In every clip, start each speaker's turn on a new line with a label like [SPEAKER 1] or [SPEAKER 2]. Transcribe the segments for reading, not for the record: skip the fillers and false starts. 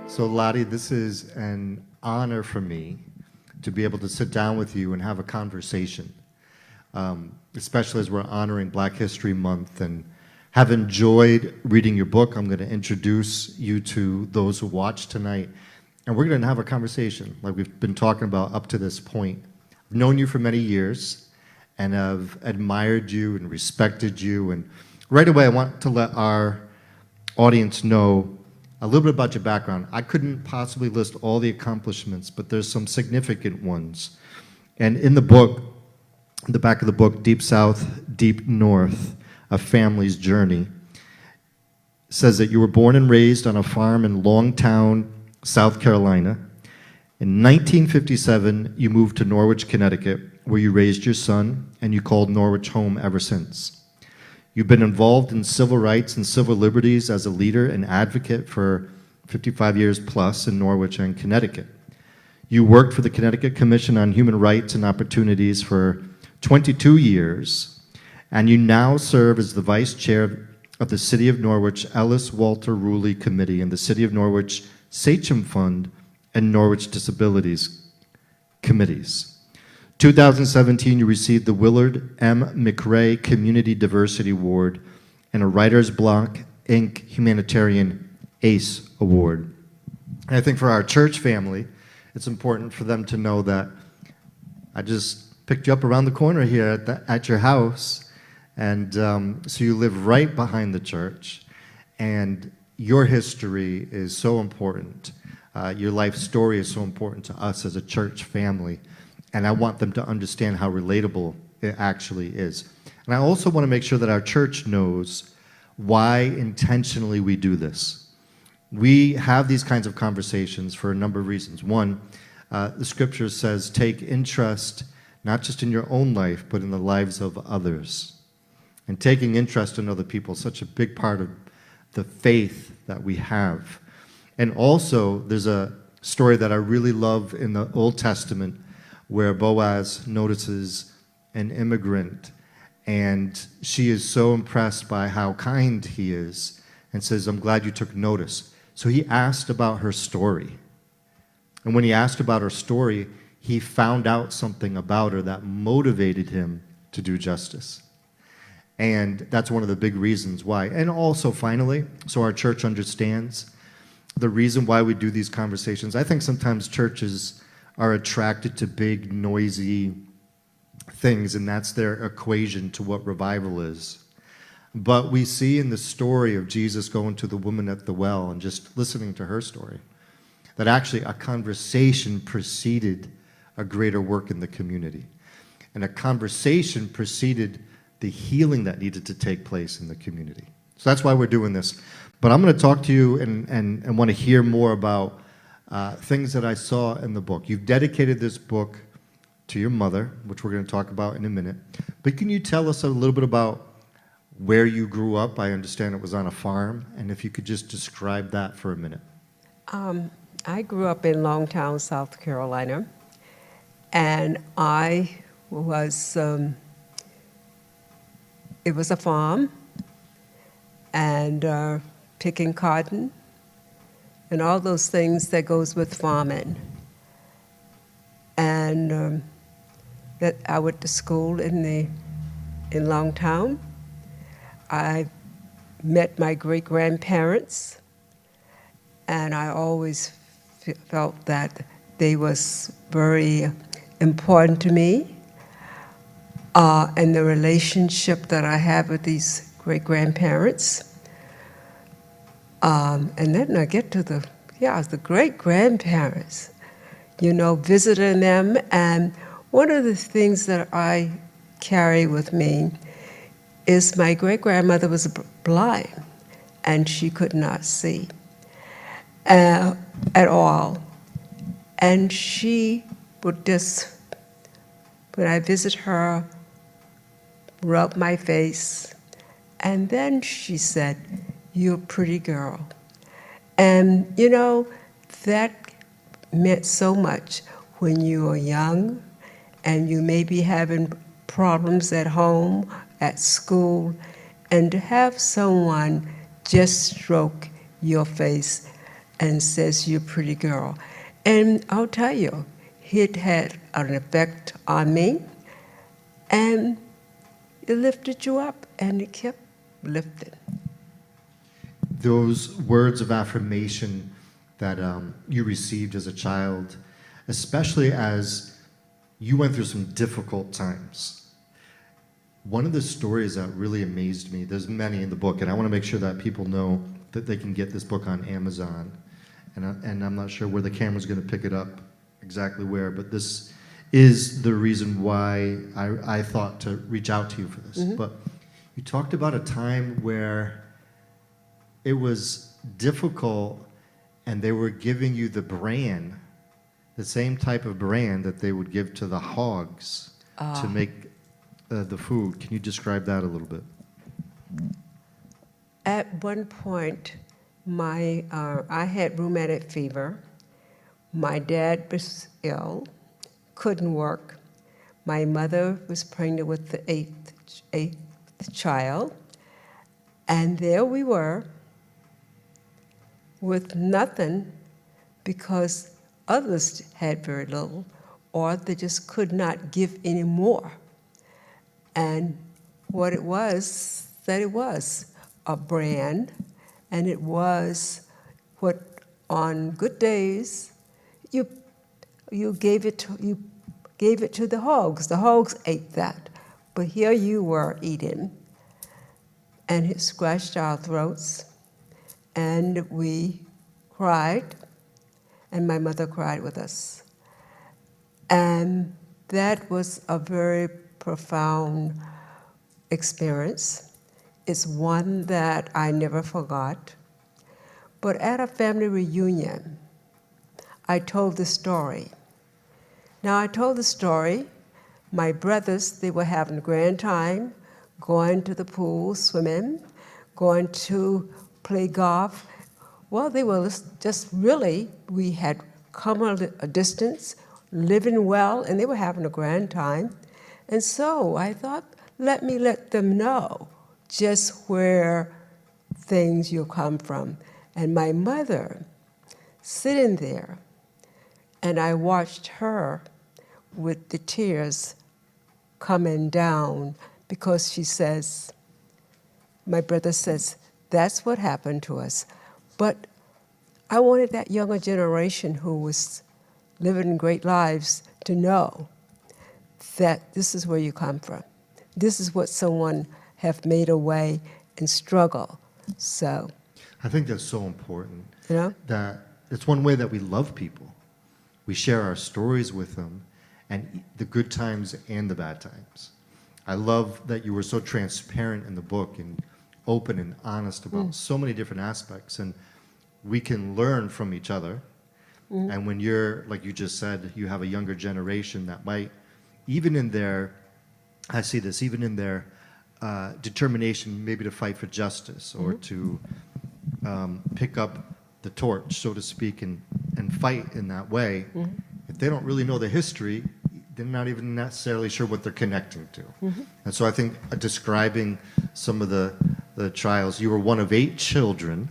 [SPEAKER 1] So Lottie, this is an honor for me to be able to sit down with you and have a conversation, especially as we're honoring Black History Month, and have enjoyed reading your book. I'm going to introduce you to those who watch tonight, and we're going to have a conversation like we've been talking about up to this point. I've known you for many years, and I've admired you and respected you, and right away I want to let our audience know a little bit about your background. I couldn't possibly list all the accomplishments, but there's some significant ones. And in the book, in the back of the book, Deep South, Deep North, A Family's Journey, says that you were born and raised on a farm in Longtown, South Carolina. In 1957, you moved to Norwich, Connecticut, where you raised your son, and you called Norwich home ever since. You've been involved in civil rights and civil liberties as a leader and advocate for 55 years plus in Norwich and Connecticut. You worked for the Connecticut Commission on Human Rights and Opportunities for 22 years, and you now serve as the vice chair of the City of Norwich Ellis Walter Ruley Committee and the City of Norwich Sachem Fund and Norwich Disabilities Committees. 2017, you received the Willard M. McRae Community Diversity Award and a Writer's Block, Inc. Humanitarian ACE Award. And I think for our church family, it's important for them to know that I just picked you up around the corner here at your house, and so you live right behind the church, and your history is so important. Your life story is so important to us as a church family. And I want them to understand how relatable it actually is. And I also want to make sure that our church knows why intentionally we do this. We have these kinds of conversations for a number of reasons. One, the scripture says, take interest not just in your own life, but in the lives of others. And taking interest in other people is such a big part of the faith that we have. And also, there's a story that I really love in the Old Testament where Boaz notices an immigrant, and she is so impressed by how kind he is and says, I'm glad you took notice. So he asked about her story. And when he asked about her story, he found out something about her that motivated him to do justice. And that's one of the big reasons why. And also, finally, so our church understands the reason why we do these conversations. I think sometimes churches are attracted to big, noisy things, and that's their equation to what revival is. But we see in the story of Jesus going to the woman at the well and just listening to her story, that actually a conversation preceded a greater work in the community. And a conversation preceded the healing that needed to take place in the community. So that's why we're doing this. But I'm going to talk to you and want to hear more about things that I saw in the book. You've dedicated this book to your mother, which we're going to talk about in a minute. But can you tell us a little bit about where you grew up? I understand it was on a farm, and if you could just describe that for a minute.
[SPEAKER 2] I grew up in Longtown, South Carolina, and I was, it was a farm, and picking cotton, and all those things that goes with farming. And that I went to school in Longtown. I met my great-grandparents, and I always felt that they was very important to me, and the relationship that I have with these great-grandparents. And then I get to the great-grandparents, visiting them. And one of the things that I carry with me is my great-grandmother was blind, and she could not see at all. And she would just, when I visit her, rub my face, and then she said, "You're a pretty girl." And, that meant so much when you are young and you may be having problems at home, at school, and to have someone just stroke your face and says, "You're a pretty girl." And I'll tell you, it had an effect on me, and it lifted you up, and it kept lifting.
[SPEAKER 1] Those words of affirmation that you received as a child, especially as you went through some difficult times. One of the stories that really amazed me, there's many in the book, and I want to make sure that people know that they can get this book on Amazon. And I'm not sure where the camera's going to pick it up, exactly where, but this is the reason why I thought to reach out to you for this. Mm-hmm. But you talked about a time where it was difficult and they were giving you the bran, the same type of bran that they would give to the hogs to make the food. Can you describe that a little bit?
[SPEAKER 2] At one point, I had rheumatic fever. My dad was ill, couldn't work. My mother was pregnant with the eighth child. And there we were with nothing because others had very little, or they just could not give any more. And what it was, that it was a brand, and it was what on good days you gave it to the hogs. The hogs ate that, but here you were eating, and it scratched our throats, and we cried, and my mother cried with us, and that was a very profound experience. It's one that I never forgot. But at a family reunion, I told the story. Now, I told the story. My brothers, they were having a grand time, going to the pool, swimming, going to play golf. Well, they were just really, we had come a distance, living well, and they were having a grand time. And so I thought, let me let them know just where things you come from. And my mother, sitting there, and I watched her with the tears coming down because she says, my brother says, that's what happened to us. But I wanted that younger generation who was living great lives to know that this is where you come from. This is what someone have made a way and struggle. So
[SPEAKER 1] I think that's so important.
[SPEAKER 2] You know?
[SPEAKER 1] That it's one way that we love people. We share our stories with them, and the good times and the bad times. I love that you were so transparent in the book and open and honest about so many different aspects, and we can learn from each other. And when you're, like you just said, you have a younger generation that might, even in their, I see this, even in their determination maybe to fight for justice or to pick up the torch, so to speak, and fight in that way, if they don't really know the history, they're not even necessarily sure what they're connecting to. And so I think describing some of the trials, you were one of 8 children.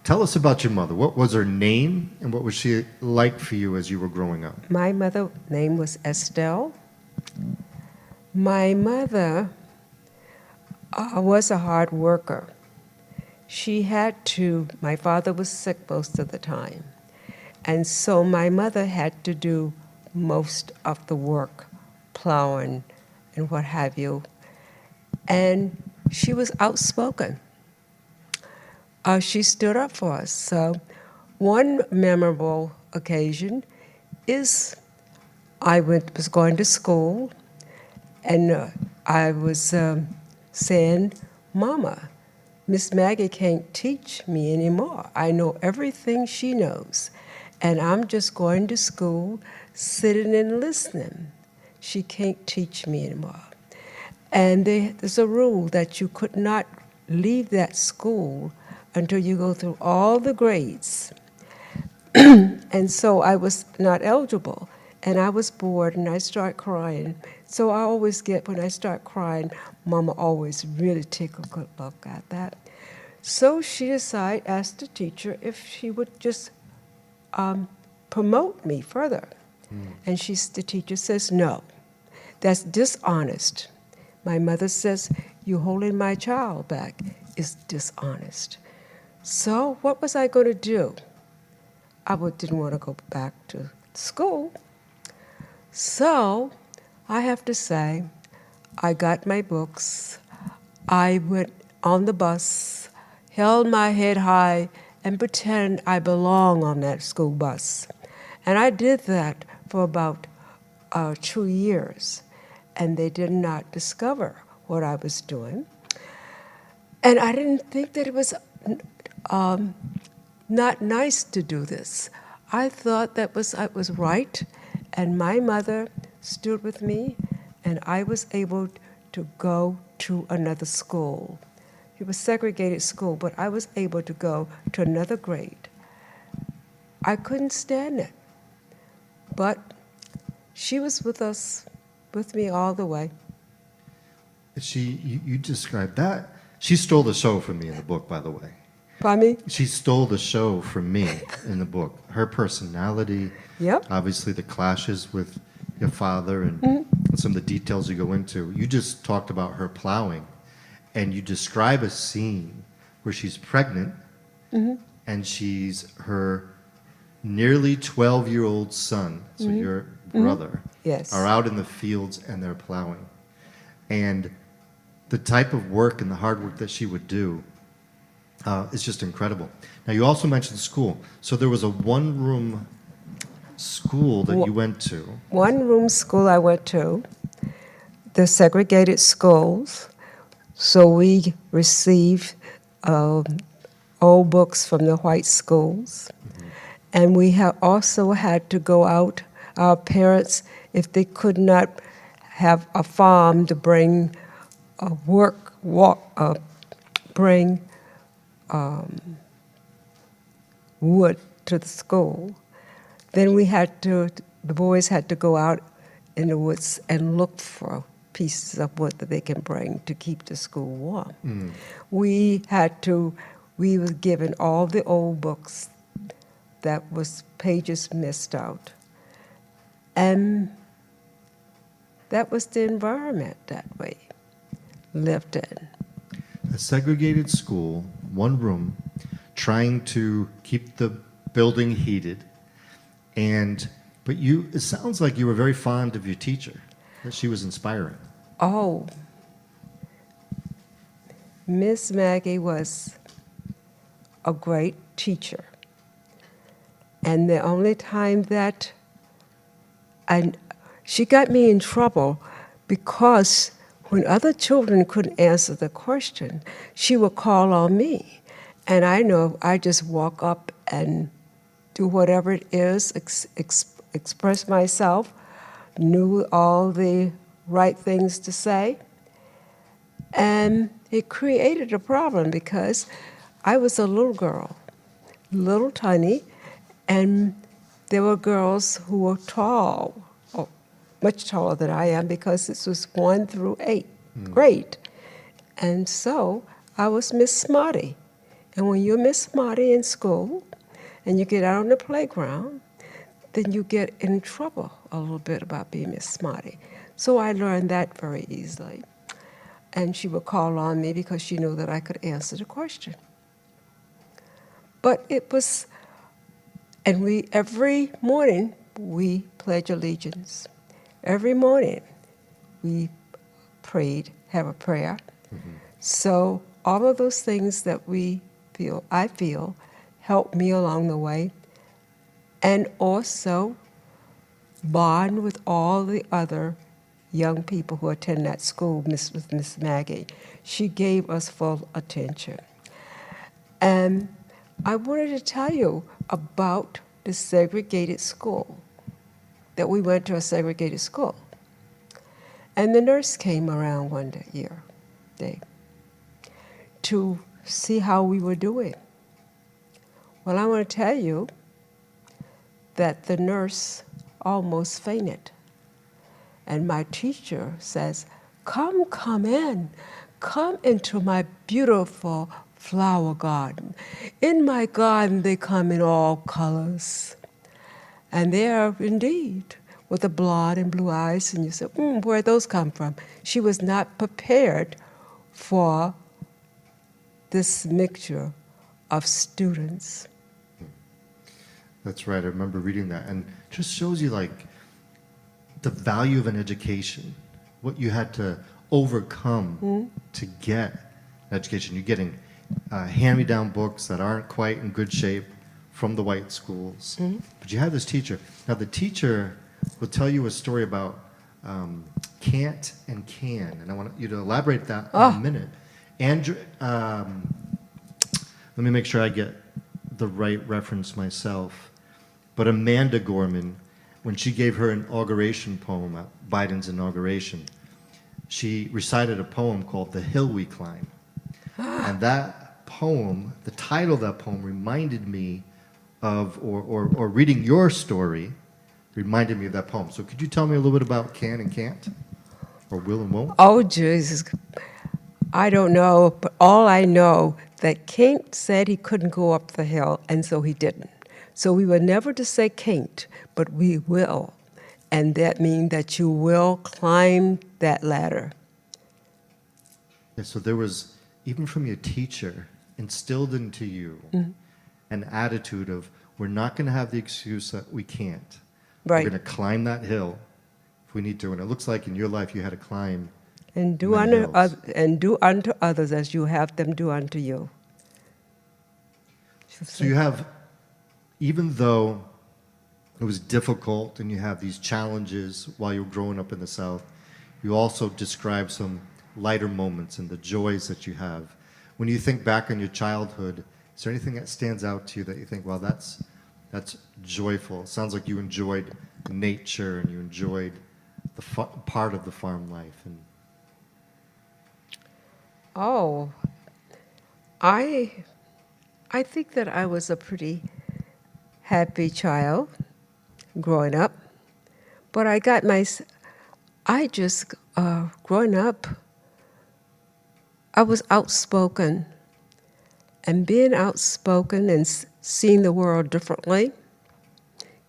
[SPEAKER 1] Tell us about your mother. What was her name, and what was she like for you as you were growing up?
[SPEAKER 2] my mother's name was Estelle. My mother was a hard worker. She had to, my father was sick most of the time. And so my mother had to do most of the work, plowing and what have you. And she was outspoken. She stood up for us. So one memorable occasion is I was going to school, and I was saying, Mama, Miss Maggie can't teach me anymore. I know everything she knows, and I'm just going to school, sitting and listening. She can't teach me anymore. And there's a rule that you could not leave that school until you go through all the grades. And so I was not eligible, and I was bored, and I start crying. So I always get, when I start crying, Mama always really take a good look at that. So she decided, asked the teacher if she would just promote me further. And the teacher says, no, that's dishonest. My mother says, you holding my child back is dishonest. So what was I going to do? Didn't want to go back to school. So I have to say, I got my books. I went on the bus, held my head high, and pretend I belong on that school bus. And I did that for about 2 years, and they did not discover what I was doing. And I didn't think that it was not nice to do this. I thought that I was right, and my mother stood with me, and I was able to go to another school. It was segregated school, but I was able to go to another grade. I couldn't stand it, but she was with me all the way.
[SPEAKER 1] You described that. She stole the show from me in the book, by the way.
[SPEAKER 2] Pardon me?
[SPEAKER 1] She stole the show from me in the book. Her personality,
[SPEAKER 2] Yep.
[SPEAKER 1] obviously the clashes with your father and some of the details you go into. You just talked about her plowing, and you describe a scene where she's pregnant and she's her nearly 12-year-old son, so your brother,
[SPEAKER 2] Yes.
[SPEAKER 1] are out in the fields and they're plowing. And the type of work and the hard work that she would do is just incredible. Now, you also mentioned school. So there was a one-room school that you went to.
[SPEAKER 2] One-room school I went to, the segregated schools. So we received old books from the white schools. And we also had to go out, our parents, if they could not have a farm to bring bring wood to the school, then the boys had to go out in the woods and look for pieces of wood that they can bring to keep the school warm. We were given all the old books that was pages missed out. And that was the environment that we lived in.
[SPEAKER 1] A segregated school, one room, trying to keep the building heated. But it sounds like you were very fond of your teacher, that she was inspiring.
[SPEAKER 2] Oh, Miss Maggie was a great teacher. And the only time that she got me in trouble because when other children couldn't answer the question, she would call on me. And I know I just walk up and do whatever it is, express myself, knew all the right things to say. And it created a problem because I was a little girl, little tiny, and there were girls who were tall, much taller than I am, because this was 1 through 8 grade. And so I was Miss Smarty. And when you're Miss Smarty in school and you get out on the playground, then you get in trouble a little bit about being Miss Smarty. So I learned that very easily. And she would call on me because she knew that I could answer the question. But it was, and every morning we pledge allegiance. Every morning we prayed, have a prayer. So all of those things that I feel, helped me along the way, and also bond with all the other young people who attend that school, with Miss Maggie. She gave us full attention. And I wanted to tell you about the segregated school, that we went to a segregated school. And the nurse came around one day to see how we were doing. Well, I want to tell you that the nurse almost fainted. And my teacher says, come in. Come into my beautiful flower garden. In my garden, they come in all colors. And they are indeed with the blonde and blue eyes. And you say, where'd those come from? She was not prepared for this mixture of students.
[SPEAKER 1] That's right. I remember reading that, and just shows you like the value of an education, what you had to overcome to get an education. You're getting hand-me-down books that aren't quite in good shape from the white schools, but you have this teacher. Now the teacher will tell you a story about can't and can, and I want you to elaborate that in a minute. Andrew, let me make sure I get the right reference myself. But Amanda Gorman, when she gave her inauguration poem at Biden's inauguration, she recited a poem called "The Hill We Climb," and that poem, the title of that poem, reminded me of, or reading your story, reminded me of that poem. So could you tell me a little bit about can and can't, or will and won't?
[SPEAKER 2] Oh, Jesus. I don't know, but all I know that Kent said he couldn't go up the hill, and so he didn't. So we were never to say can't, but we will. And that means that you will climb that ladder.
[SPEAKER 1] Yeah, so there was, even from your teacher, instilled into you an attitude of, we're not going to have the excuse that we can't.
[SPEAKER 2] Right.
[SPEAKER 1] We're going to climb that hill if we need to. And it looks like in your life you had to climb
[SPEAKER 2] And do
[SPEAKER 1] many
[SPEAKER 2] unto,
[SPEAKER 1] hills.
[SPEAKER 2] and do unto others as you have them do unto you.
[SPEAKER 1] So you have, even though it was difficult and you have these challenges while you're growing up in the South, you also describe some lighter moments and the joys that you have. When you think back on your childhood, is there anything that stands out to you that you think, well, that's joyful? It sounds like you enjoyed nature and you enjoyed the part of the farm life. And
[SPEAKER 2] Oh, I think that I was a pretty happy child growing up, but growing up, I was outspoken, and being outspoken and seeing the world differently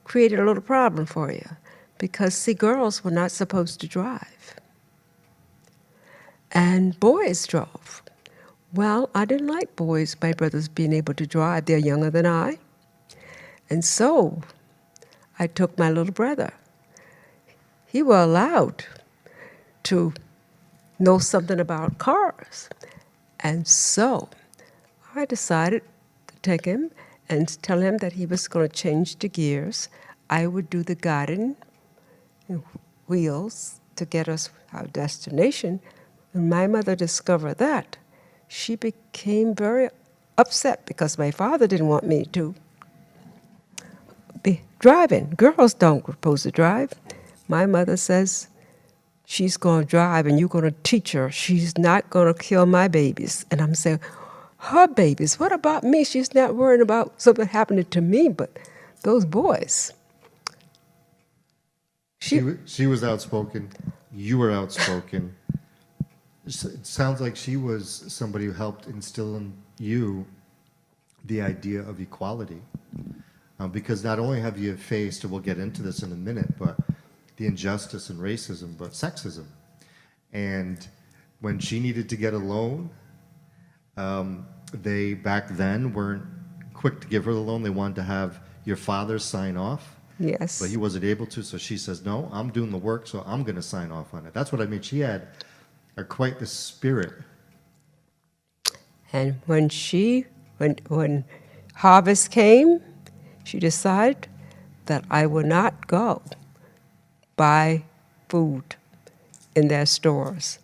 [SPEAKER 2] created a little problem for you, because see, girls were not supposed to drive. And boys drove. Well, I didn't like boys, my brothers, being able to drive. They're younger than I. And so I took my little brother. He was allowed to know something about cars. And so I decided to take him and tell him that he was going to change the gears. I would do the guiding wheels to get us our destination. When my mother discovered that, she became very upset because my father didn't want me to be driving. Girls don't supposed to drive. My mother says she's going to drive and you're going to teach her. She's not going to kill my babies. And I'm saying, her babies, what about me? She's not worrying about something happening to me, but those boys.
[SPEAKER 1] she was outspoken. You were outspoken. It sounds like she was somebody who helped instill in you the idea of equality. Because not only have you faced, and we'll get into this in a minute, but the injustice and racism, but sexism. And when she needed to get a loan, they back then weren't quick to give her the loan. They wanted to have your father sign off.
[SPEAKER 2] Yes.
[SPEAKER 1] But he wasn't able to, so she says, no, I'm doing the work, so I'm going to sign off on it. That's what I mean. She had quite the spirit.
[SPEAKER 2] And when harvest came, she decided that I would not go buy food in their stores.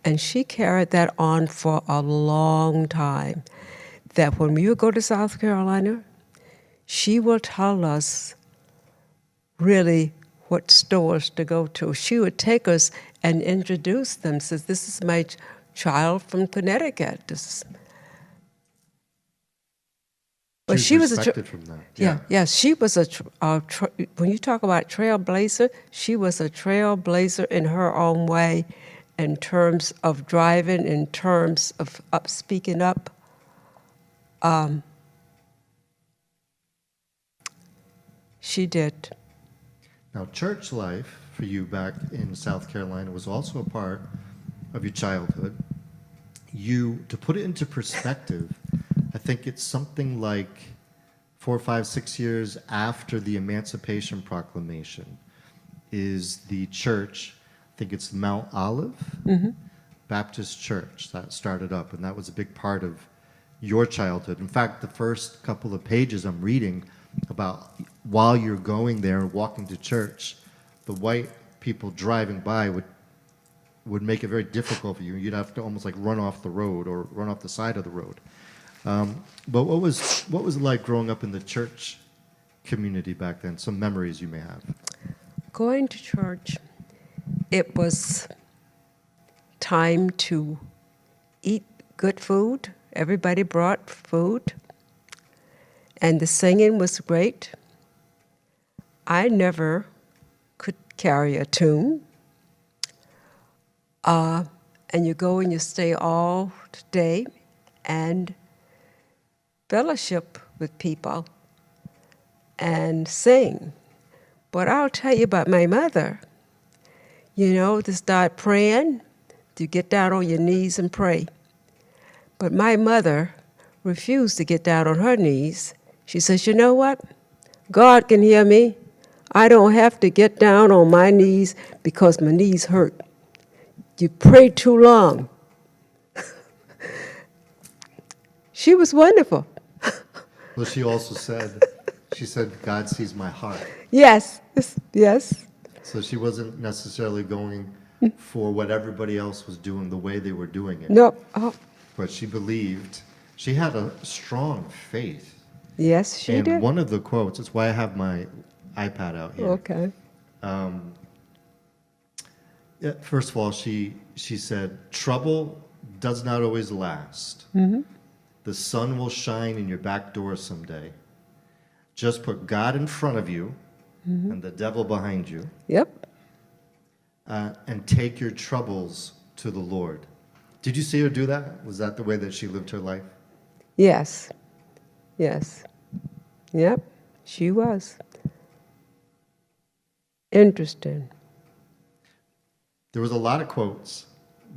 [SPEAKER 2] And she carried that on for a long time. That when we would go to South Carolina, she will tell us really what stores to go to. She would take us and introduce them, says, this is my child from Connecticut. But
[SPEAKER 1] She was respected from that.
[SPEAKER 2] Yeah, she was when you talk about trailblazer, she was a trailblazer in her own way, in terms of driving, in terms of speaking up. She did.
[SPEAKER 1] Now, church life for you back in South Carolina was also a part of your childhood. To put it into perspective, I think it's something like 4, 5, 6 years after the Emancipation Proclamation is the church, I think it's Mount Olive Baptist Church that started up, and that was a big part of your childhood. In fact, the first couple of pages I'm reading about while you're going there and walking to church, the white people driving by would make it very difficult for you. You'd have to almost like run off the road or run off the side of the road. But what was it like growing up in the church community back then? Some memories you may have.
[SPEAKER 2] Going to church, it was time to eat good food. Everybody brought food. And the singing was great. I never could carry a tune. And you go and you stay all day and fellowship with people and sing. But I'll tell you about my mother. You know, to start praying, to get down on your knees and pray. But my mother refused to get down on her knees. She says, you know what? God can hear me. I don't have to get down on my knees because my knees hurt. You prayed too long. She was wonderful.
[SPEAKER 1] Well, she also said, God sees my heart.
[SPEAKER 2] Yes, yes.
[SPEAKER 1] So she wasn't necessarily going for what everybody else was doing the way they were doing it.
[SPEAKER 2] No. Oh,
[SPEAKER 1] But she believed, she had a strong faith.
[SPEAKER 2] yes, she
[SPEAKER 1] and
[SPEAKER 2] did.
[SPEAKER 1] one of the quotes, that's why I have my iPad out here.
[SPEAKER 2] Okay.
[SPEAKER 1] First of all, she said, trouble does not always last. The sun will shine in your back door someday. Just put God in front of you and the devil behind you,
[SPEAKER 2] Yep.
[SPEAKER 1] and take your troubles to the Lord. Did you see her do that? Was that the way that she lived her life?
[SPEAKER 2] Yes. Yes. Yep. She was. Interesting.
[SPEAKER 1] There was a lot of quotes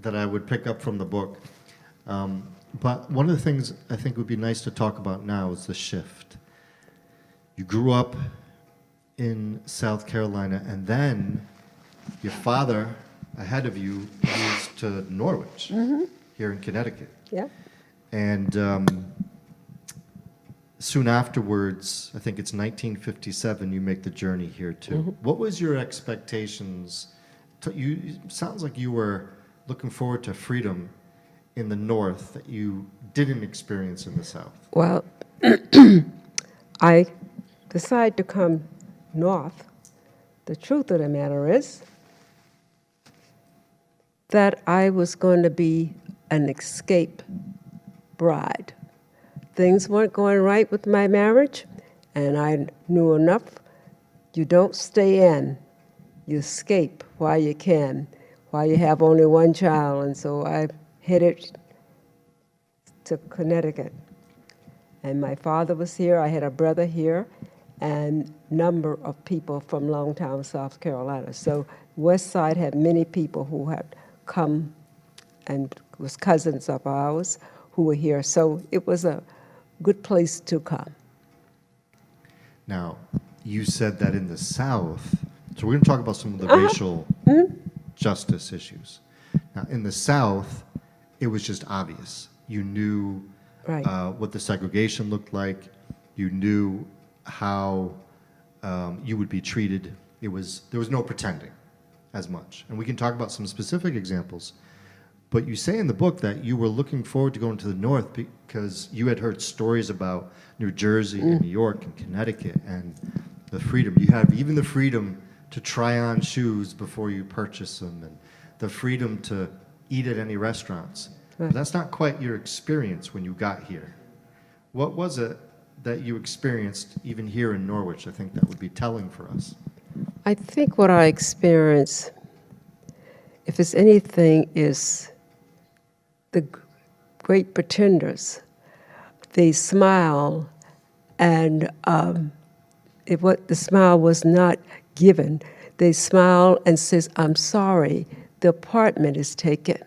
[SPEAKER 1] that I would pick up from the book. But one of the things I think would be nice to talk about now is the shift. You grew up in South Carolina, and then your father, ahead of you, moved to Norwich, here in Connecticut.
[SPEAKER 2] Yep.
[SPEAKER 1] And soon afterwards, I think it's 1957, you make the journey here too. What was your expectations? It sounds like you were looking forward to freedom in the North that you didn't experience in the South.
[SPEAKER 2] Well, I decided to come north. The truth of the matter is that I was going to be an escape bride. Things weren't going right with my marriage, and I knew enough. You don't stay in. You escape while you can, while you have only one child. And so I headed to Connecticut. And my father was here. I had a brother here, and a number of people from Longtown, South Carolina. So West Side had many people who had come and was cousins of ours who were here. So it was a good place to come.
[SPEAKER 1] Now, you said that in the South, so we're going to talk about some of the racial justice issues. Now, in the South, it was just obvious. You knew
[SPEAKER 2] Right.
[SPEAKER 1] what the segregation looked like. You knew how you would be treated. There was no pretending as much. And we can talk about some specific examples. But you say in the book that you were looking forward to going to the North because you had heard stories about New Jersey and New York and Connecticut and the freedom. You have even the freedom to try on shoes before you purchase them and the freedom to eat at any restaurants.
[SPEAKER 2] Right.
[SPEAKER 1] But that's not quite your experience when you got here. What was it that you experienced even here in Norwich? I think that would be telling for us.
[SPEAKER 2] I think what I experienced, if it's anything, is the great pretenders. they smile, and the smile was not given. They smile and says, "I'm sorry, the apartment is taken."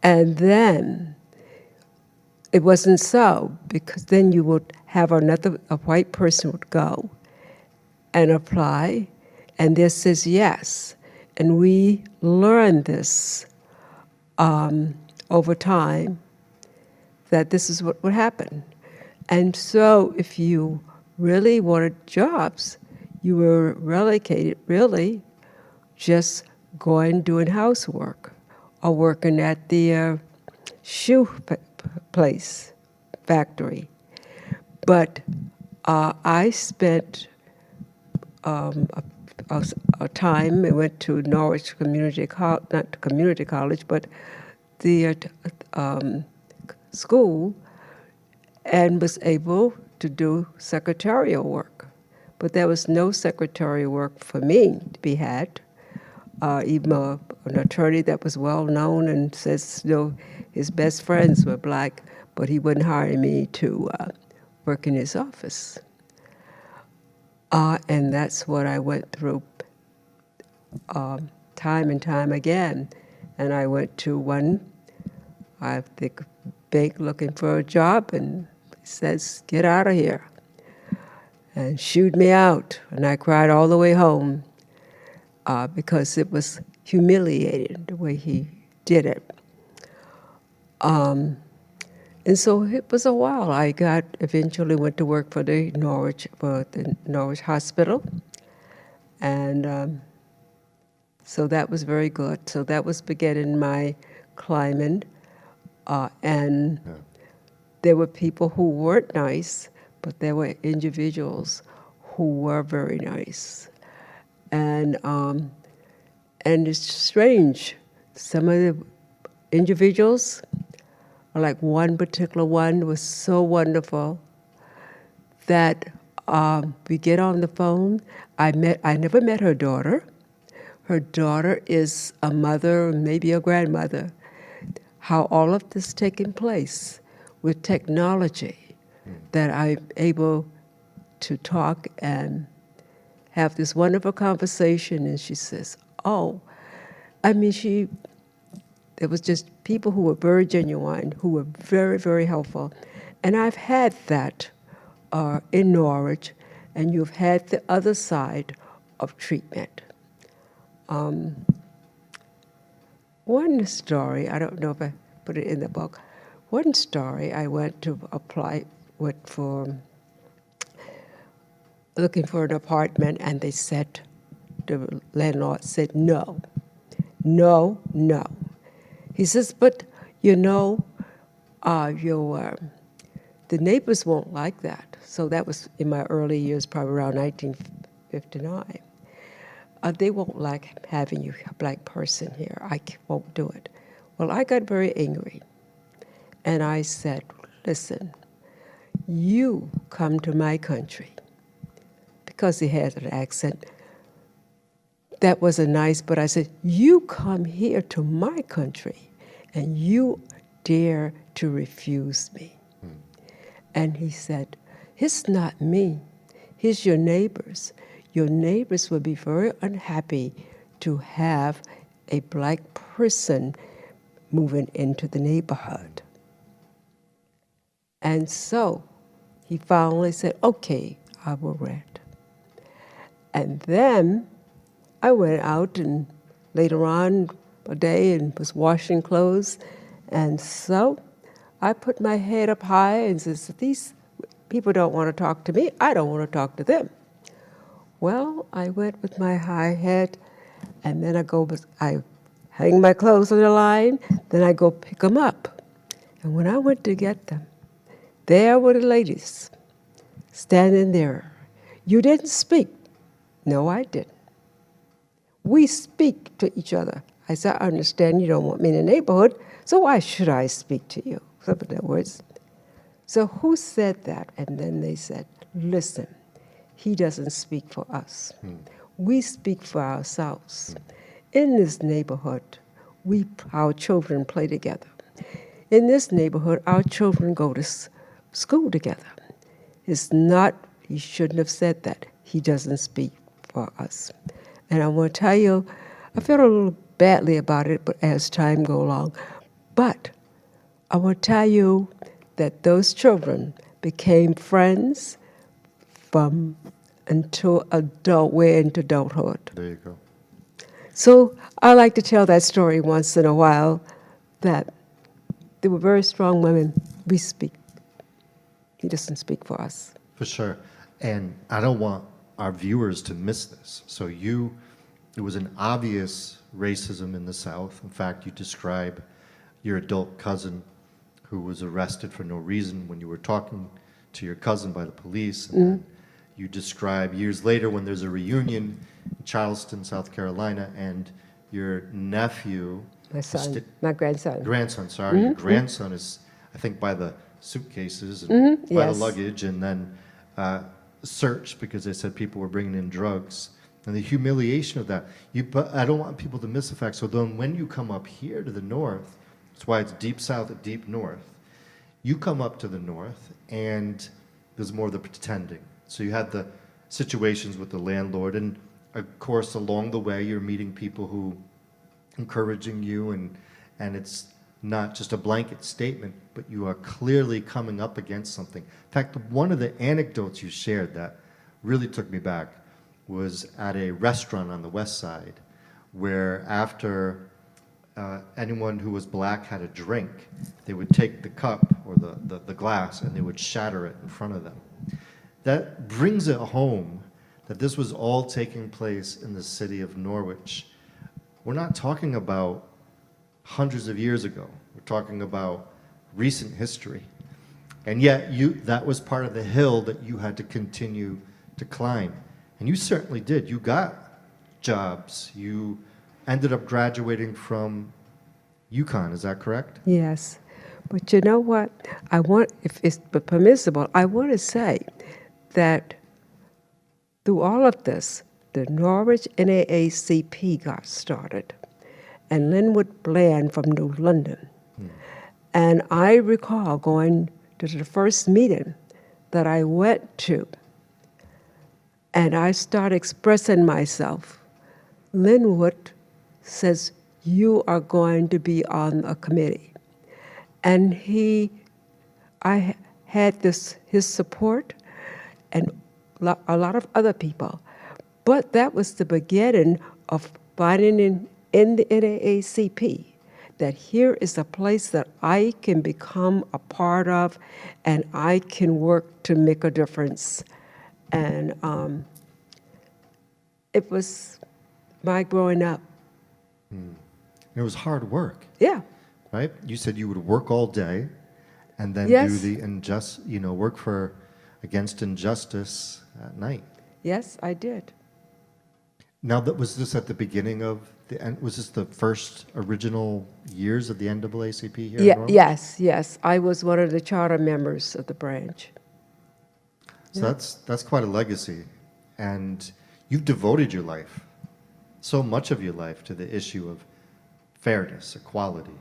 [SPEAKER 2] And then it wasn't so, because then you would have a white person would go and apply, and this says yes. And we learned this over time, that this is what would happen. And so if you really wanted jobs, you were relegated, really, just going doing housework or working at the shoe place, factory. But I spent a time, I went to Norwich Community College, not community college, but the school, and was able to do secretarial work. But there was no secretarial work for me to be had. Even an attorney that was well known and says, his best friends were black, but he wouldn't hire me to work in his office. And that's what I went through time and time again. And I went to I think, bank looking for a job, and he says, "Get out of here," and shooed me out. And I cried all the way home because it was humiliating the way he did it. And so it was a while. I eventually went to work for the Norwich Hospital, and so that was very good. So that was beginning my climbing, and there were people who weren't nice, but there were individuals who were very nice, and it's strange. Some of the individuals, like one particular one was so wonderful that we get on the phone. I never met her daughter. Her daughter is a mother, maybe a grandmother. How all of this taking place with technology, that I'm able to talk and have this wonderful conversation. And she says, it was just people who were very genuine, who were very, very helpful. And I've had that in Norwich, and you've had the other side of treatment. One story, I don't know if I put it in the book, one story I went to looking for an apartment, and they said, the landlord said, no, no, no. He says, but the neighbors won't like that. So that was in my early years, probably around 1959. They won't like having you, a black person here. I won't do it. Well, I got very angry. And I said, listen, you come to my country. Because he had an accent. That wasn't nice, but I said, you come here to my country, and you dare to refuse me. And he said, it's not me, it's your neighbors. Your neighbors would be very unhappy to have a black person moving into the neighborhood. And so he finally said, okay, I will rent. And then I went out, and later on a day, and was washing clothes. And so I put my head up high and says, if these people don't want to talk to me, I don't want to talk to them. Well, I went with my high head, and then I hang my clothes on the line, then I go pick them up. And when I went to get them, there were the ladies standing there. You didn't speak. No, I didn't. We speak to each other. I said, I understand you don't want me in the neighborhood, so why should I speak to you? Some of their words. So who said that? And then they said, listen, he doesn't speak for us. We speak for ourselves. In this neighborhood, our children play together. In this neighborhood, our children go to school together. It's not, he shouldn't have said that. He doesn't speak for us. And I want to tell you, I feel a little badly about it, but as time go along. But I will tell you that those children became friends from until way into adulthood.
[SPEAKER 1] There you go.
[SPEAKER 2] So I like to tell that story once in a while, that they were very strong women. We speak. He doesn't speak for us.
[SPEAKER 1] For sure. And I don't want our viewers to miss this. So it was an obvious racism in the South. In fact, you describe your adult cousin who was arrested for no reason when you were talking to your cousin by the police. And then you describe years later when there's a reunion in Charleston, South Carolina, and your nephew,
[SPEAKER 2] My son, my grandson.
[SPEAKER 1] grandson, sorry, your grandson is, I think, by the suitcases and by
[SPEAKER 2] Yes.
[SPEAKER 1] the luggage, and then searched because they said people were bringing in drugs. And the humiliation of that. But I don't want people to miss the fact. So then when you come up here to the north, that's why it's deep south and deep north, you come up to the north and there's more of the pretending. So you had the situations with the landlord, and of course along the way you're meeting people who encouraging you, and it's not just a blanket statement, but you are clearly coming up against something. In fact, one of the anecdotes you shared that really took me back was at a restaurant on the west side where after anyone who was black had a drink, they would take the cup or the glass and they would shatter it in front of them. That brings it home that this was all taking place in the city of Norwich. We're not talking about hundreds of years ago. We're talking about recent history. And yet that was part of the hill that you had to continue to climb. And you certainly did. You got jobs. You ended up graduating from UConn, is that correct?
[SPEAKER 2] Yes. But you know what? If it's permissible, I want to say that through all of this, the Norwich NAACP got started, and Linwood Bland from New London. And I recall going to the first meeting that I went to, and I started expressing myself. Linwood says, "You are going to be on a committee." And I had his support and a lot of other people. But that was the beginning of finding in the NAACP that here is a place that I can become a part of and I can work to make a difference. And it was my growing up.
[SPEAKER 1] It was hard work,
[SPEAKER 2] Yeah.
[SPEAKER 1] right? You said you would work all day and then
[SPEAKER 2] Yes.
[SPEAKER 1] do the work against injustice at night.
[SPEAKER 2] Yes, I did.
[SPEAKER 1] Now, was this at the beginning of the end? Was this the first original years of the NAACP here in
[SPEAKER 2] Yeah,
[SPEAKER 1] Norwich?
[SPEAKER 2] yes. I was one of the charter members of the branch.
[SPEAKER 1] So that's quite a legacy, and you've devoted your life, so much of your life, to the issue of fairness, equality.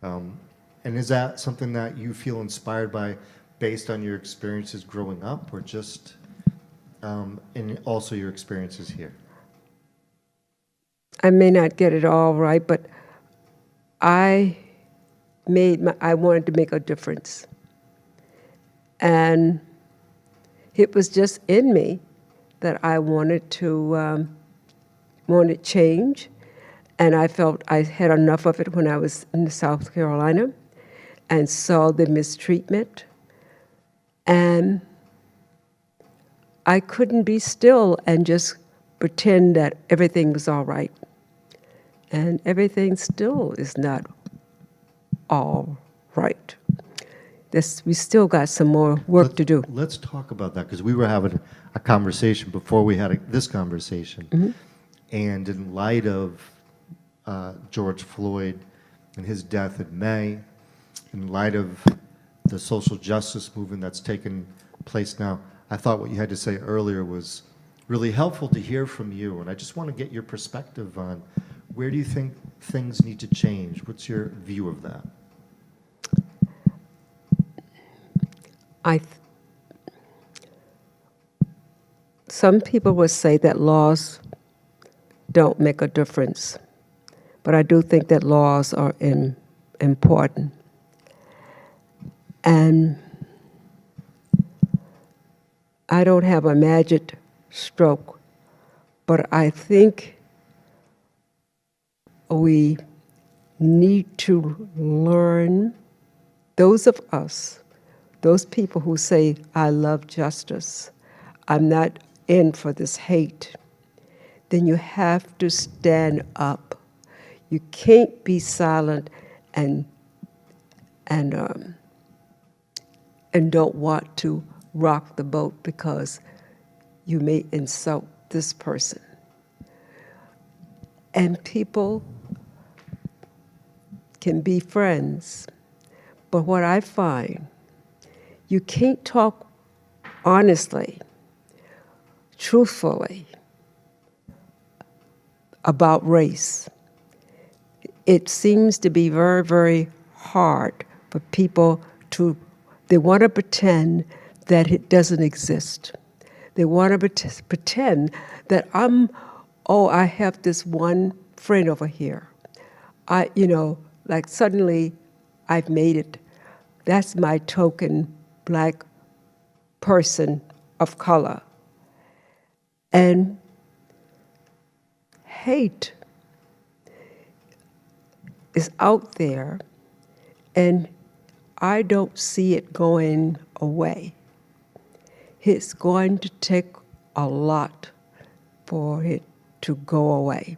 [SPEAKER 1] And is that something that you feel inspired by based on your experiences growing up, or just in also your experiences here?
[SPEAKER 2] I may not get it all right, but I wanted to make a difference. And it was just in me that I wanted change. And I felt I had enough of it when I was in South Carolina and saw the mistreatment. And I couldn't be still and just pretend that everything was all right. And everything still is not all right. We still got some more work to do.
[SPEAKER 1] Let's talk about that, because we were having a conversation before we had this conversation.
[SPEAKER 2] Mm-hmm.
[SPEAKER 1] And in light of George Floyd and his death in May, in light of the social justice movement that's taken place now, I thought what you had to say earlier was really helpful to hear from you. And I just want to get your perspective on, where do you think things need to change? What's your view of that?
[SPEAKER 2] I th- some people would say that laws don't make a difference, but I do think that laws are important. And I don't have a magic stroke, but I think we need to learn, those of us, those people who say, I love justice, I'm not in for this hate, then you have to stand up. You can't be silent and and um, and don't want to rock the boat because you may insult this person. And people can be friends, but what I find, you can't talk honestly, truthfully about race. It seems to be very, very hard for people to, they want to pretend that it doesn't exist. They want to pretend that I have this one friend over here. Like suddenly I've made it. That's my token black person of color. And hate is out there, and I don't see it going away. It's going to take a lot for it to go away.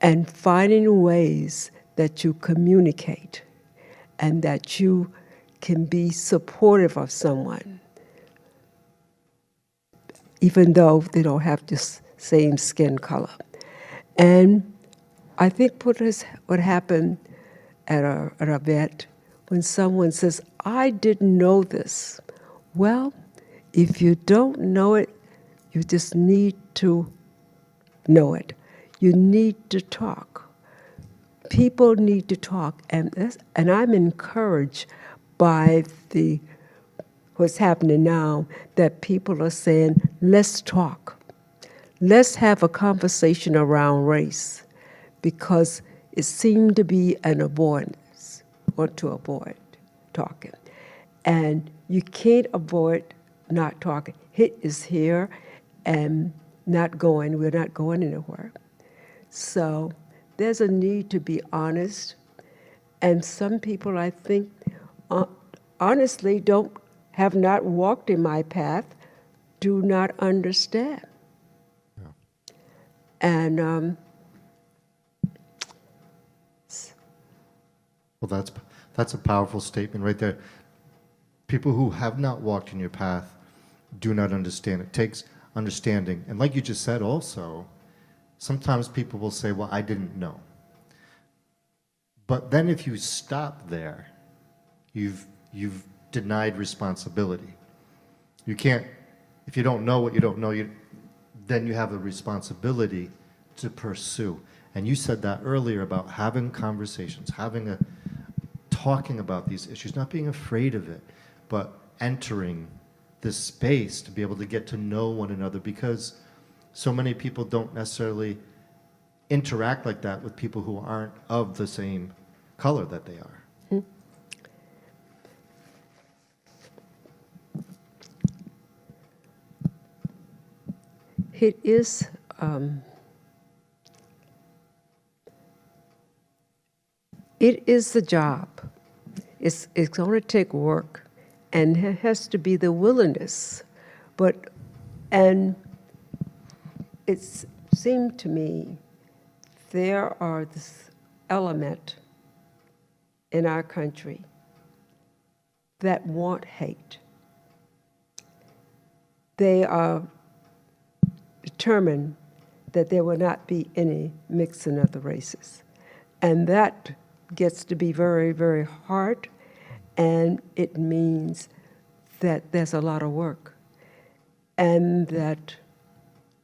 [SPEAKER 2] And finding ways that you communicate and that you can be supportive of someone, even though they don't have the same skin color. And I think what happened at an event when someone says, I didn't know this. Well, if you don't know it, you just need to know it. You need to talk. People need to talk, and I'm encouraged by what's happening now, that people are saying, let's talk. Let's have a conversation around race, because it seemed to be an avoidance, or to avoid talking. And you can't avoid not talking. It is here and we're not going anywhere. So there's a need to be honest. And some people, I think, honestly have not walked in my path, do not understand.
[SPEAKER 1] Yeah.
[SPEAKER 2] And
[SPEAKER 1] Well, that's a powerful statement right there. People who have not walked in your path do not understand. It takes understanding. And like you just said also, sometimes people will say, well, I didn't know. But then if you stop there, you've denied responsibility. You can't, if you don't know what you don't know, then you have a responsibility to pursue. And you said that earlier about having conversations, talking about these issues, not being afraid of it, but entering this space to be able to get to know one another, because so many people don't necessarily interact like that with people who aren't of the same color that they are.
[SPEAKER 2] it is the job. It's going to take work, and it has to be the willingness. And it seemed to me there are this element in our country that want hate. They are determined that there will not be any mixing of the races. And that gets to be very, very hard, and it means that there's a lot of work. And that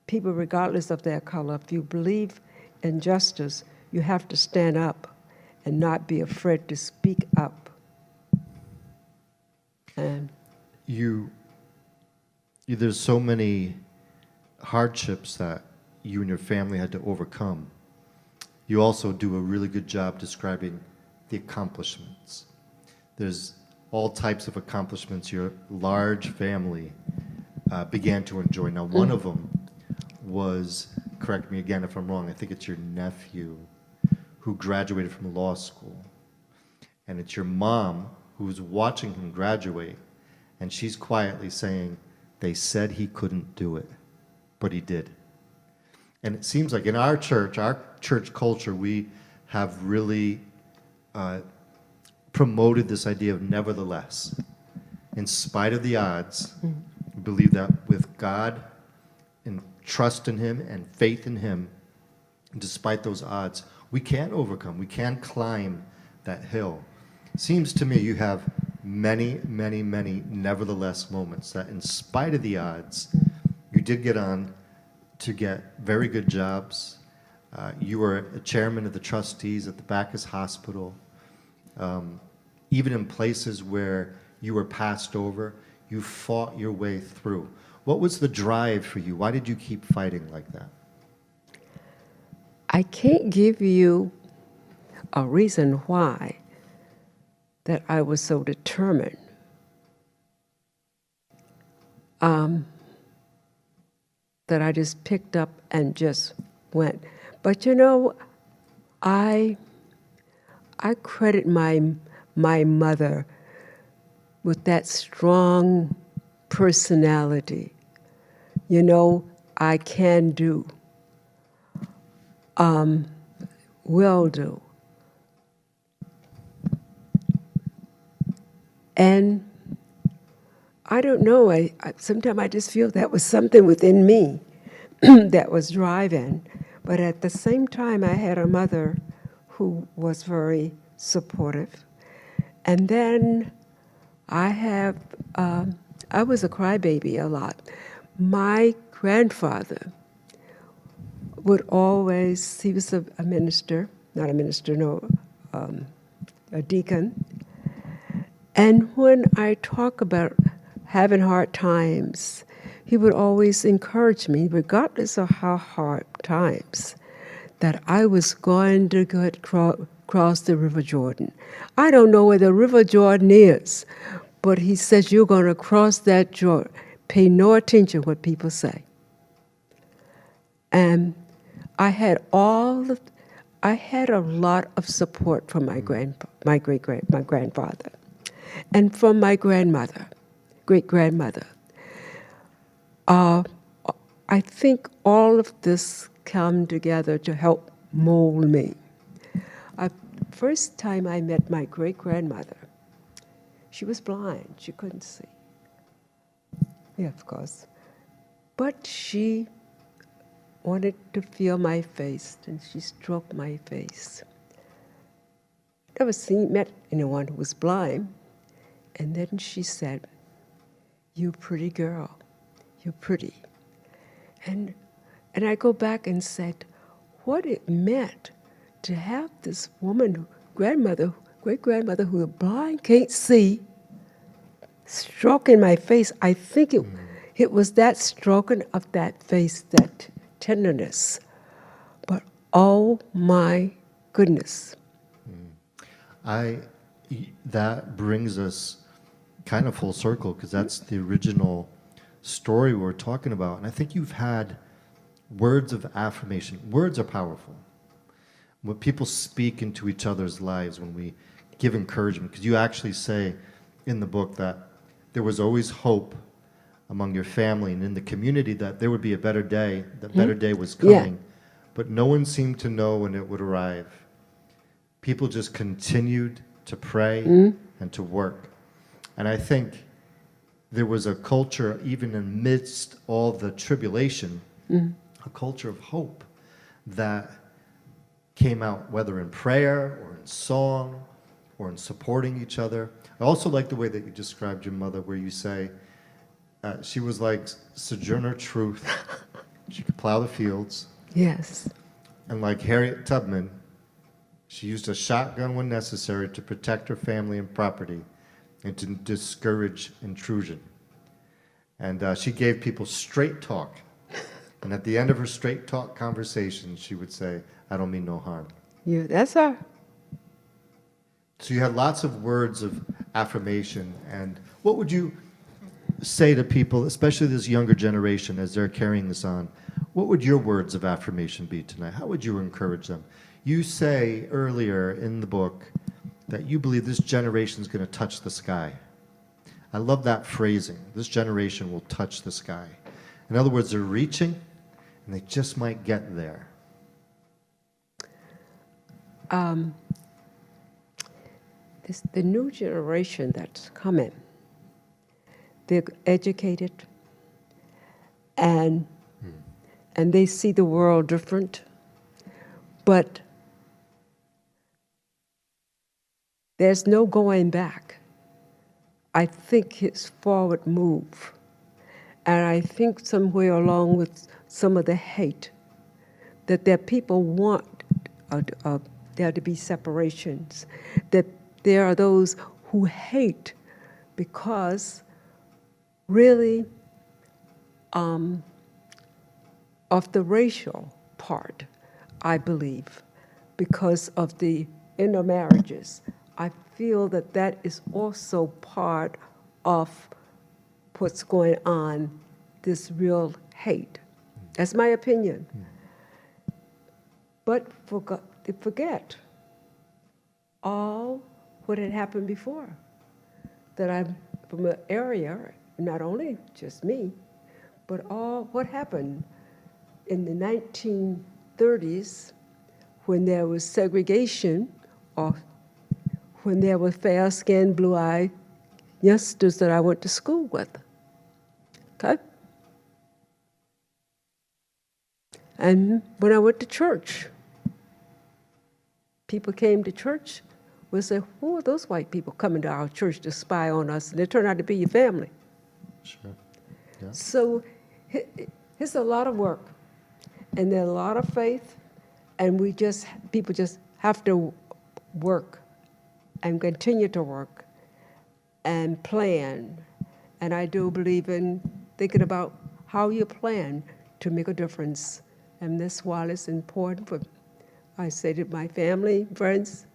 [SPEAKER 2] people, regardless of their color, if you believe in justice, you have to stand up and not be afraid to speak up. And
[SPEAKER 1] you, there's so many hardships that you and your family had to overcome. You also do a really good job describing the accomplishments. There's all types of accomplishments your large family began to enjoy. Now, one of them was, correct me again if I'm wrong, I think it's your nephew who graduated from law school. And it's your mom who's watching him graduate, and she's quietly saying, they said he couldn't do it, but he did. And it seems like in our church culture, we have really promoted this idea of nevertheless. In spite of the odds, we believe that with God and trust in Him and faith in Him, despite those odds, we can overcome, we can climb that hill. Seems to me you have many, many, many nevertheless moments that in spite of the odds, you did get on to get very good jobs. You were a chairman of the trustees at the Bacchus Hospital. Even in places where you were passed over, you fought your way through. What was the drive for you? Why did you keep fighting like that?
[SPEAKER 2] I can't give you a reason why that I was so determined. That I just picked up and just went. But you know, I credit my mother with that strong personality. You know, I can do, will do. And I don't know, sometimes I just feel that was something within me that was driving. But at the same time, I had a mother who was very supportive. And then I was a crybaby a lot. My grandfather would always, he was a minister, not a minister, no, a deacon. And when I talk about having hard times, he would always encourage me, regardless of how hard times, that I was going to cross the River Jordan. I don't know where the River Jordan is, but he says you're going to cross that Jordan. Pay no attention to what people say. And I had a lot of support from my grandfather, and from my grandmother, great-grandmother. I think all of this come together to help mold me. First time I met my great-grandmother, she was blind. She couldn't see. Yeah, of course. But she wanted to feel my face, and she stroked my face. Never met anyone who was blind. And then she said, "You pretty girl, you're pretty." And I go back and said, what it meant to have this woman, great-grandmother who was blind, can't see, stroking my face. I think it was that stroking of that face, that tenderness. But oh my goodness.
[SPEAKER 1] That brings us kind of full circle, because that's the original story we're talking about. And I think you've had words of affirmation. Words are powerful. When people speak into each other's lives, when we give encouragement, because you actually say in the book that there was always hope among your family and in the community that there would be a better day, that better day was coming, but no one seemed to know when it would arrive. People just continued to pray and to work. And I think there was a culture, even amidst all the tribulation, a culture of hope that came out, whether in prayer or in song or in supporting each other. I also like the way that you described your mother, where you say she was like Sojourner Truth. She could plow the fields.
[SPEAKER 2] Yes.
[SPEAKER 1] And like Harriet Tubman, she used a shotgun when necessary to protect her family and property and to discourage intrusion. And she gave people straight talk. And at the end of her straight talk conversation, she would say, "I don't mean no harm."
[SPEAKER 2] Yeah, that's her.
[SPEAKER 1] So you had lots of words of affirmation. And what would you say to people, especially this younger generation, as they're carrying this on? What would your words of affirmation be tonight? How would you encourage them? You say earlier in the book that you believe this generation is going to touch the sky. I love that phrasing. This generation will touch the sky. In other words, they're reaching, and they just might get there.
[SPEAKER 2] The new generation that's coming, they're educated, and they see the world different, but there's no going back. I think it's forward move, and I think somewhere along with some of the hate that their people want there to be separations, that there are those who hate because really of the racial part, I believe, because of the intermarriages. I feel that that is also part of what's going on, this real hate. That's my opinion. But forget all what had happened before. That I'm from an area, not only just me, but all what happened in the 1930s when there was segregation, or when there were fair-skinned, blue-eyed youngsters that I went to school with. Okay? And when I went to church, people came to church, would say, "Who are those white people coming to our church to spy on us?" And they turn out to be your family.
[SPEAKER 1] Sure. Yeah.
[SPEAKER 2] So it's a lot of work, and there's a lot of faith, and people just have to work and continue to work and plan. And I do believe in thinking about how you plan to make a difference. And that's why it's important for, I say to my family, friends,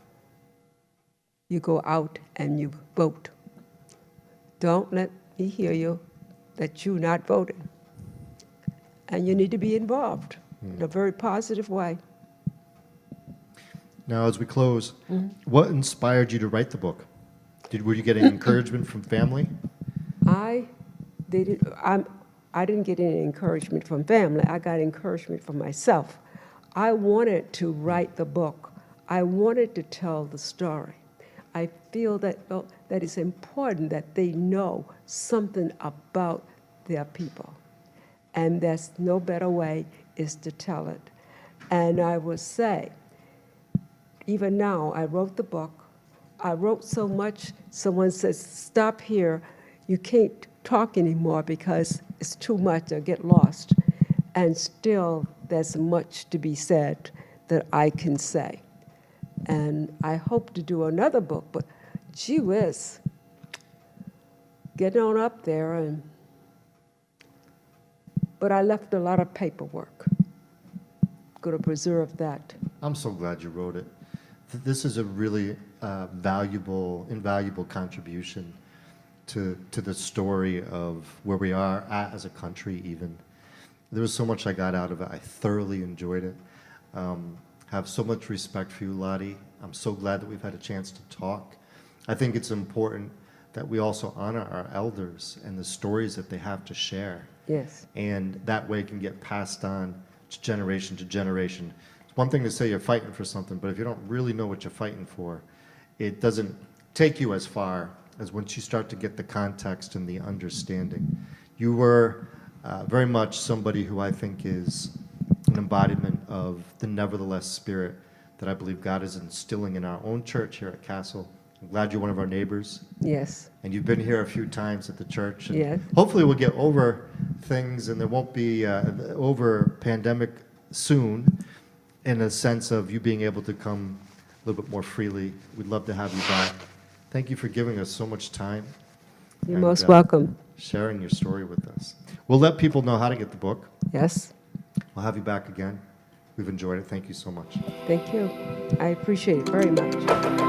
[SPEAKER 2] you go out and you vote. Don't let me hear you that you're not voting. And you need to be involved in a very positive way.
[SPEAKER 1] Now, as we close, what inspired you to write the book? Were you getting encouragement from family?
[SPEAKER 2] I didn't get any encouragement from family. I got encouragement from myself. I wanted to write the book. I wanted to tell the story. I feel that it's important that they know something about their people. And there's no better way is to tell it. And I would say, even now, I wrote the book. I wrote so much, someone says, "Stop here. You can't talk anymore because it's too much, I'll get lost." And still, there's much to be said that I can say. And I hope to do another book, but gee whiz, getting on up there. But I left a lot of paperwork. Going to preserve that.
[SPEAKER 1] I'm so glad you wrote it. This is a really invaluable contribution to the story of where we are at as a country even. There was so much I got out of it. I thoroughly enjoyed it. Have so much respect for you, Lottie. I'm so glad that we've had a chance to talk. I think it's important that we also honor our elders and the stories that they have to share.
[SPEAKER 2] Yes.
[SPEAKER 1] And that way it can get passed on to generation to generation. It's one thing to say you're fighting for something, but if you don't really know what you're fighting for, it doesn't take you as far as once you start to get the context and the understanding. You were very much somebody who I think is an embodiment of the nevertheless spirit that I believe God is instilling in our own church here at Castle. I'm glad you're one of our neighbors.
[SPEAKER 2] Yes.
[SPEAKER 1] And you've been here a few times at the church. And
[SPEAKER 2] Yes.
[SPEAKER 1] hopefully we'll get over things and there won't be over pandemic soon, in a sense of you being able to come a little bit more freely. We'd love to have you back. Thank you for giving us so much time.
[SPEAKER 2] You're
[SPEAKER 1] And,
[SPEAKER 2] most welcome.
[SPEAKER 1] sharing your story with us. We'll let people know how to get the book.
[SPEAKER 2] Yes,
[SPEAKER 1] We'll have you back again. We've enjoyed it. Thank you so much.
[SPEAKER 2] thank you. I appreciate it very much.